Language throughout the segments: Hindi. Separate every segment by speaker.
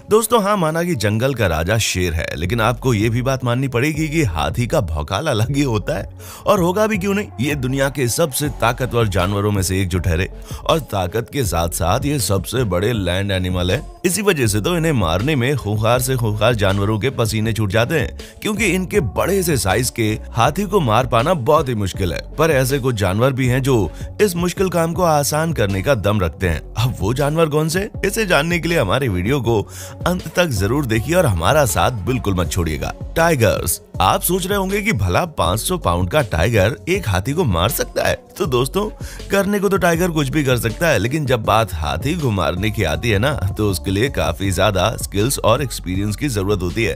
Speaker 1: दोस्तों हाँ, माना कि जंगल का राजा शेर है, लेकिन आपको ये भी बात माननी पड़ेगी कि हाथी का भौकाल अलग ही होता है। और होगा भी क्यों नहीं, ये दुनिया के सबसे ताकतवर जानवरों में से एक जो ठहरे, और ताकत के साथ साथ ये सबसे बड़े लैंड एनिमल है। इसी वजह से तो इन्हें मारने में खूंखार से खूंखार जानवरों के पसीने छूट जाते हैं, क्योंकि इनके बड़े से साइज के हाथी को मार पाना बहुत ही मुश्किल है। पर ऐसे कुछ जानवर भी हैं जो इस मुश्किल काम को आसान करने का दम रखते हैं। अब वो जानवर कौन से, इसे जानने के लिए हमारे वीडियो को अंत तक जरूर देखिए और हमारा साथ बिल्कुल मत छोड़िएगा। टाइगर्स। आप सोच रहे होंगे कि भला 500 पाउंड का टाइगर एक हाथी को मार सकता है? तो दोस्तों, करने को तो टाइगर कुछ भी कर सकता है, लेकिन जब बात हाथी को मारने की आती है ना, तो उसके लिए काफी ज्यादा स्किल्स और एक्सपीरियंस की जरूरत होती है।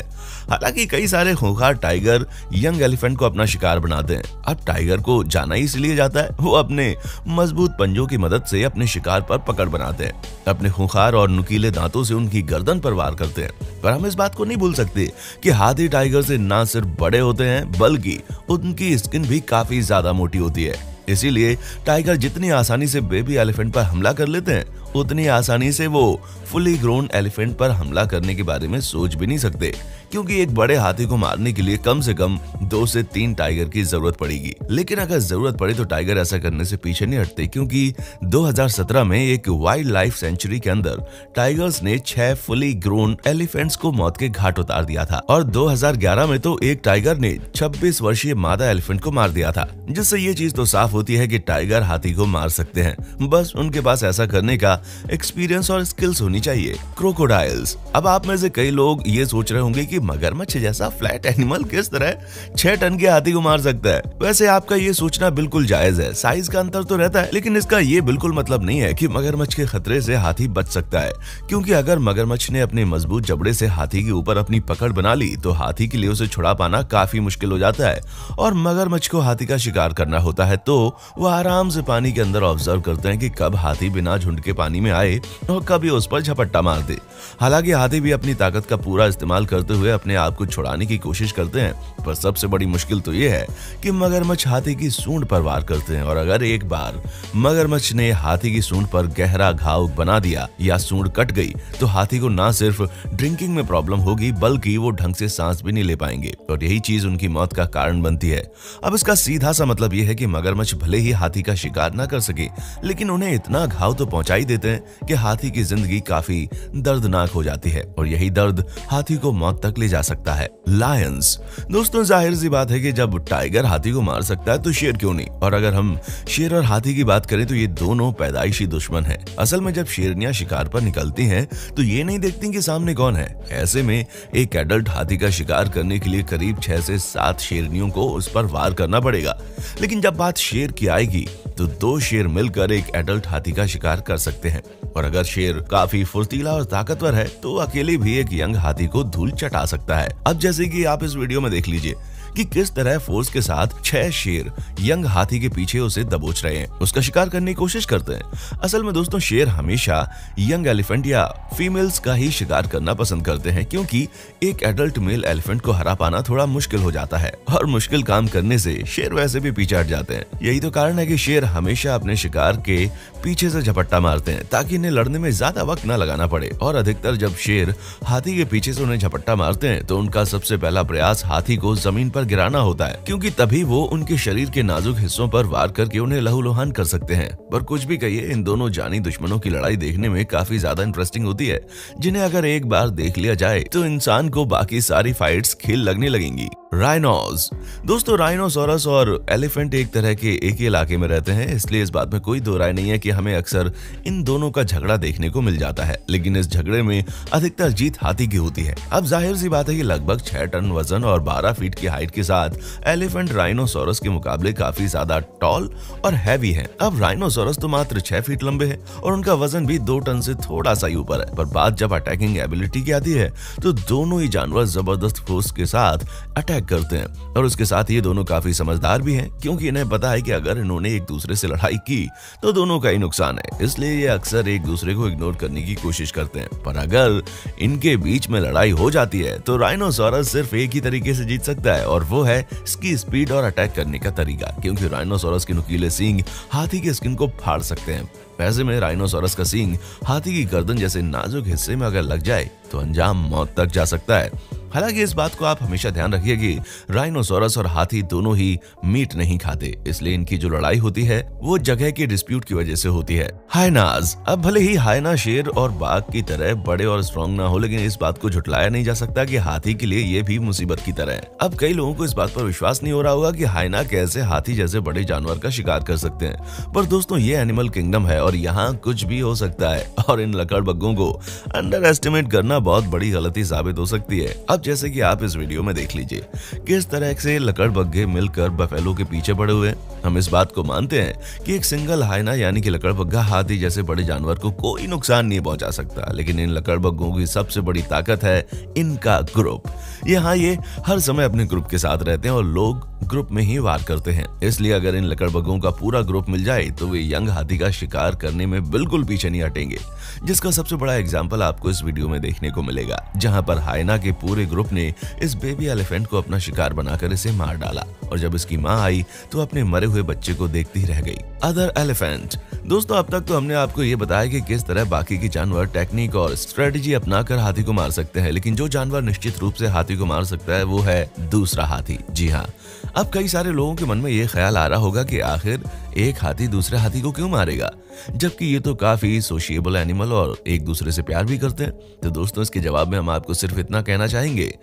Speaker 1: हालांकि कई सारे खूंखार टाइगर यंग एलिफेंट को अपना शिकार बनाते हैं। अब टाइगर को जाना इसलिए जाता है, वो अपने मजबूत पंजों की मदद से अपने शिकार पर पकड़ बनाते हैं। अपने खूंखार और नुकीले दांतों से उनकी गर्दन पर वार करते हैं। पर हम इस बात को नहीं भूल सकते कि हाथी टाइगर से ना सिर्फ बड़े होते हैं, बल्कि उनकी स्किन भी काफी ज्यादा मोटी होती है। इसीलिए टाइगर जितनी आसानी से बेबी एलिफेंट पर हमला कर लेते हैं, उतनी आसानी से वो फुली ग्रोन एलिफेंट पर हमला करने के बारे में सोच भी नहीं सकते, क्योंकि एक बड़े हाथी को मारने के लिए कम से कम 2 से 3 टाइगर की जरूरत पड़ेगी। लेकिन अगर जरूरत पड़े तो टाइगर ऐसा करने से पीछे नहीं हटते, क्योंकि 2017 में एक वाइल्ड लाइफ सेंचुरी के अंदर टाइगर्स ने 6 फुली ग्रोन एलिफेंट्स को मौत के घाट उतार दिया था। और 2011 में तो एक टाइगर ने 26 वर्षीय मादा एलिफेंट को मार दिया था, जिससे ये चीज तो साफ होती है कि टाइगर हाथी को मार सकते हैं, बस उनके पास ऐसा करने का एक्सपीरियंस और स्किल्स होनी चाहिए। क्रोकोडाइल्स। अब आप में से कई लोग ये सोच रहे होंगे कि मगरमच्छ जैसा फ्लैट एनिमल किस तरह 6 टन के हाथी को मार सकता है। वैसे आपका ये सोचना बिल्कुल जायज है, साइज का अंतर तो रहता है, लेकिन इसका ये बिल्कुल मतलब नहीं है कि मगरमच्छ के खतरे से हाथी बच सकता है। क्योंकि अगर मगरमच्छ ने अपने मजबूत जबड़े से हाथी के ऊपर अपनी पकड़ बना ली, तो हाथी के लिए उसे छुड़ा पाना काफी मुश्किल हो जाता है। और मगरमच्छ को हाथी का शिकार करना होता है तो वो आराम से पानी के अंदर ऑब्जर्व करते हैं कि कब हाथी बिना झुंड के पानी में आए और कभी उस पर झपट्टा मार दे। हालांकि हाथी भी अपनी ताकत का पूरा इस्तेमाल करते हुए अपने आप को छुड़ाने की कोशिश करते हैं, पर सबसे बड़ी मुश्किल तो ये है कि मगरमच्छ हाथी की सूंड पर वार करते हैं, और अगर एक बार मगरमच्छ ने हाथी की सूंड पर गहरा घाव बना दिया या सूंड कट गई, तो हाथी को ना सिर्फ ड्रिंकिंग में प्रॉब्लम होगी, बल्कि वो ढंग से सांस भी नहीं ले पाएंगे, और यही चीज उनकी मौत का कारण बनती है। अब इसका सीधा सा मतलब ये है कि मगरमच्छ भले ही हाथी का शिकार ना कर सके, लेकिन उन्हें इतना घाव तो पहुंचा ही देते हैं कि हाथी की जिंदगी काफी दर्दनाक हो जाती है, और यही दर्द हाथी को मौत तक ले जा सकता है। लायंस। दोस्तों, जाहिर सी बात है कि जब टाइगर हाथी को मार सकता है तो शेर क्यों नहीं। और अगर हम शेर और हाथी की बात करें तो ये दोनों पैदाइशी दुश्मन हैं। असल में जब शेरनियां शिकार पर निकलती हैं तो ये नहीं देखती कि सामने कौन है। ऐसे में एक एडल्ट हाथी का शिकार करने के लिए करीब 6 से 7 शेरनियों को उस पर वार करना पड़ेगा। लेकिन जब बात शेर की आएगी तो 2 शेर मिलकर एक एडल्ट हाथी का शिकार कर सकते हैं, और अगर शेर काफी फुर्तीला और ताकतवर है तो अकेले भी एक यंग हाथी को धूल चटा सकता है। अब जैसे कि आप इस वीडियो में देख लीजिए कि किस तरह फोर्स के साथ 6 शेर यंग हाथी के पीछे उसे दबोच रहे हैं, उसका शिकार करने की कोशिश करते हैं। असल में दोस्तों, शेर हमेशा यंग एलिफेंट या फीमेल्स का ही शिकार करना पसंद करते हैं, क्योंकि एक एडल्ट मेल एलिफेंट को हरा पाना थोड़ा मुश्किल हो जाता है, और मुश्किल काम करने से शेर वैसे भी पीछे हट जाते हैं। यही तो कारण है कि शेर हमेशा अपने शिकार के पीछे से झपट्टा मारते हैं, ताकि इन्हें लड़ने में ज्यादा वक्त न लगाना पड़े। और अधिकतर जब शेर हाथी के पीछे से उन्हें झपट्टा मारते हैं तो उनका सबसे पहला प्रयास हाथी को जमीन पर गिराना होता है, क्योंकि तभी वो उनके शरीर के नाजुक हिस्सों पर वार करके उन्हें लहूलुहान कर सकते हैं। पर कुछ भी कहिए, इन दोनों जानी दुश्मनों की लड़ाई देखने में काफी ज्यादा इंटरेस्टिंग होती है, जिन्हें अगर एक बार देख लिया जाए तो इंसान को बाकी सारी फाइट्स खेल लगने लगेंगी। राइनोस। दोस्तों, राइनोसोरस और एलिफेंट एक तरह के एक ही इलाके में रहते हैं, इसलिए इस बात में कोई दो राय नहीं है कि हमें अक्सर इन दोनों का झगड़ा देखने को मिल जाता है। लेकिन इस झगड़े में अधिकतर जीत हाथी की होती है। अब जाहिर सी बात है कि लगभग 6 टन वजन और 12 फीट की हाइट के साथ एलिफेंट राइनोसोरस के मुकाबले काफी ज्यादा टॉल और हैवी है। अब राइनोसोरस तो मात्र 6 फीट लंबे हैं और उनका वजन भी 2 टन से थोड़ा सा ही ऊपर है। पर बात जब अटैकिंग एबिलिटी की आती है तो दोनों ही जानवर जबरदस्त फोर्स के साथ अटैक करते हैं, और उसके साथ ये दोनों काफी समझदार भी हैं, क्योंकि इन्हें पता है कि अगर इन्होंने एक दूसरे से लड़ाई की तो दोनों का ही नुकसान है। इसलिए ये अक्सर एक दूसरे को इग्नोर करने की कोशिश करते हैं। पर अगर इनके बीच में लड़ाई हो जाती है तो राइनोसोरस सिर्फ एक ही तरीके से जीत सकता है, और वो है इसकी स्पीड और अटैक करने का तरीका, क्योंकि राइनोसोरस के नुकीले सींग हाथी के स्किन को फाड़ सकते हैं। ऐसे में राइनोसोरस का सींग हाथी की गर्दन जैसे नाजुक हिस्से में अगर लग जाए तो अंजाम मौत तक जा सकता है। हालांकि इस बात को आप हमेशा ध्यान रखिए कि राइनोसोरस और हाथी दोनों ही मीट नहीं खाते, इसलिए इनकी जो लड़ाई होती है वो जगह की डिस्प्यूट की वजह से होती है। हाइनाज, अब भले ही हाइना शेर और बाघ की तरह बड़े और स्ट्रॉन्ग ना हो, लेकिन इस बात को झुटलाया नहीं जा सकता कि हाथी के लिए ये भी मुसीबत की तरह है। अब कई लोगों को इस बात पर विश्वास नहीं हो रहा होगा कि हाइना कैसे हाथी जैसे बड़े जानवर का शिकार कर सकते हैं, पर दोस्तों ये एनिमल किंगडम है और यहाँ कुछ भी हो सकता है और इन लकड़बग्गों को अंडर एस्टिमेट करना बहुत बड़ी गलती साबित हो सकती है। अब जैसे कि आप इस वीडियो में देख लीजिए किस तरह से लकड़बग्गे मिलकर बफेलो के पीछे पड़े हुए हैं। हम इस बात को मानते हैं कि एक सिंगल हाइना यानी कि लकड़बग्गा हाथी जैसे बड़े जानवर को कोई नुकसान नहीं पहुंचा सकता, लेकिन इन लकड़बग्गों की सबसे बड़ी ताकत है इनका ग्रुप। यहाँ ये हर समय अपने ग्रुप के साथ रहते हैं और लोग ग्रुप में ही वार करते हैं, इसलिए अगर इन लकड़बग्गों का पूरा ग्रुप मिल जाए तो वे यंग हाथी का शिकार करने में बिल्कुल पीछे नहीं हटेंगे, जिसका सबसे बड़ा एग्जाम्पल आपको इस वीडियो में देखने को मिलेगा, जहां पर हाइना के पूरे ग्रुप ने इस बेबी एलिफेंट को अपना शिकार बनाकर इसे मार डाला और जब इसकी मां आई तो अपने मरे हुए बच्चे को देखती रह गई। अदर एलिफेंट, दोस्तों अब तक तो हमने आपको ये बताया कि किस तरह बाकी के जानवर टेक्निक और स्ट्रेटेजी अपनाकर हाथी को मार सकते हैं, लेकिन जो जानवर निश्चित रूप से हाथी को मार सकता है वो है दूसरा हाथी। जी हाँ, अब कई सारे लोगों के मन में ये ख्याल आ रहा होगा कि आखिर एक हाथी दूसरे हाथी को क्यों मारेगा, जबकि ये तो काफी सोशिएबल एनिमल और एक दूसरे से प्यार भी करते हैं। तो दोस्तों इसके जवाब में हम आपको सिर्फ इतना कहना चाहेंगे,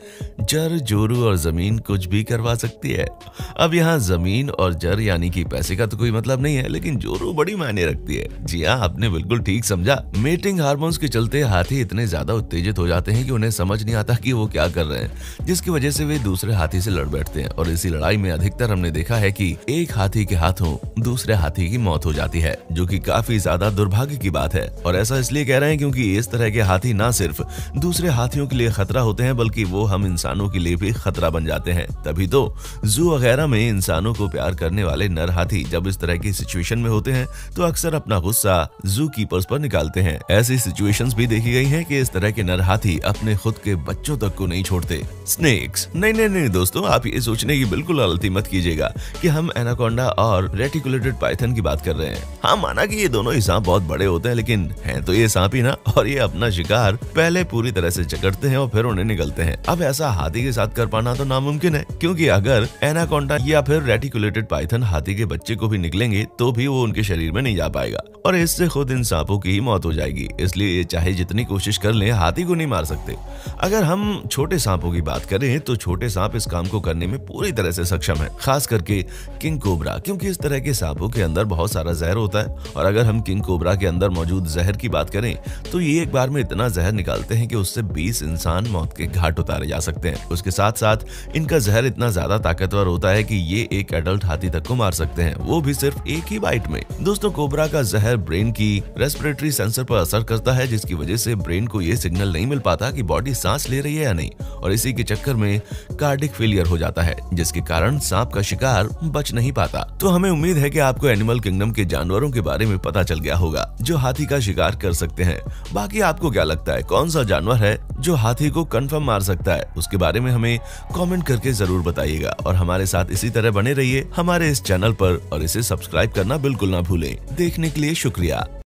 Speaker 1: जर, जोरू और जमीन कुछ भी करवा सकती है। अब यहाँ जमीन और जर यानी कि पैसे का तो कोई मतलब नहीं है, लेकिन जोरू बड़ी मायने रखती है। जी हाँ, आपने बिल्कुल ठीक समझा। मेटिंग हार्मोन्स के चलते हाथी इतने ज्यादा उत्तेजित हो जाते हैं कि उन्हें समझ नहीं आता कि वो क्या कर रहे हैं, जिसकी वजह से वे दूसरे हाथी से लड़ बैठते हैं और इसी लड़ाई में अधिकतर हमने देखा है कि एक हाथी के हाथों दूसरे हाथी की मौत हो जाती है, जो कि काफी ज्यादा दुर्भाग्य की बात है। और ऐसा इसलिए कह रहे हैं क्योंकि इस तरह के हाथी ना सिर्फ दूसरे हाथियों के लिए खतरा होते हैं, बल्कि वो हम इंसानों के लिए भी खतरा बन जाते हैं। तभी तो जू वगैरह में इंसानों को प्यार करने वाले नर हाथी जब इस तरह की सिचुएशन में होते हैं तो अक्सर अपना गुस्सा जू कीपर्स पर निकालते हैं। ऐसी सिचुएशंस भी देखी गई हैं कि इस तरह के नर हाथी अपने खुद के बच्चों तक को नहीं छोड़ते। स्नेक्स, नहीं दोस्तों, आप ये सोचने की बिल्कुल गलती मत कीजिएगा कि हम एनाकोंडा और रेटिकुलेटेड पाइथन की बात कर रहे हैं। हाँ, माना कि ये दोनों ही सांप बहुत बड़े होते हैं, लेकिन हैं तो ये सांप ही ना, और ये अपना शिकार पहले पूरी तरह से जकड़ते हैं और फिर उन्हें निगलते हैं। अब ऐसा हाथी के साथ कर पाना तो नामुमकिन है, क्योंकि अगर एनाकोंडा या फिर रेटिकुलेटेड पाइथन हाथी के बच्चे को भी निकलेंगे तो भी वो उनके शरीर में नहीं जा पाएगा और इससे खुद इन सांपों की ही मौत हो जाएगी। इसलिए ये चाहे जितनी कोशिश कर लें, हाथी को नहीं मार सकते। अगर हम छोटे सांपों की बात करें तो छोटे सांप इस काम को करने में पूरी तरह से सक्षम है, खास करके किंग कोबरा, क्योंकि इस तरह के सांपों के अंदर बहुत सारा जहर होता है। और अगर हम किंग कोबरा के अंदर मौजूद जहर की बात करें तो ये एक बार में इतना जहर निकालते हैं कि उससे 20 इंसान मौत के घाट उतारे जा सकते हैं। उसके साथ साथ इनका जहर इतना ज्यादा ताकतवर होता है कि ये एक एडल्ट हाथी तक को मार सकते हैं, वो भी सिर्फ एक ही बाइट में। दोस्तों, कोबरा का जहर ब्रेन की रेस्पिरेटरी सेंसर पर असर करता है, जिसकी वजह से ब्रेन को ये सिग्नल नहीं मिल पाता कि बॉडी सांस ले रही है या नहीं, और इसी के चक्कर में कार्डिक फेलियर हो जाता है, जिसके कारण सांप का शिकार बच नहीं पाता। तो हमें उम्मीद है कि आपको एनिमल किंगडम के जानवरों के बारे में पता चल गया होगा जो हाथी का शिकार कर सकते हैं। बाकी आपको क्या लगता है, कौन सा जानवर है जो हाथी को कंफर्म मार सकता है? उसके बारे में हमें कमेंट करके जरूर बताइएगा और हमारे साथ इसी तरह बने रहिए हमारे इस चैनल पर और इसे सब्सक्राइब करना बिल्कुल ना भूलें। देखने के लिए शुक्रिया।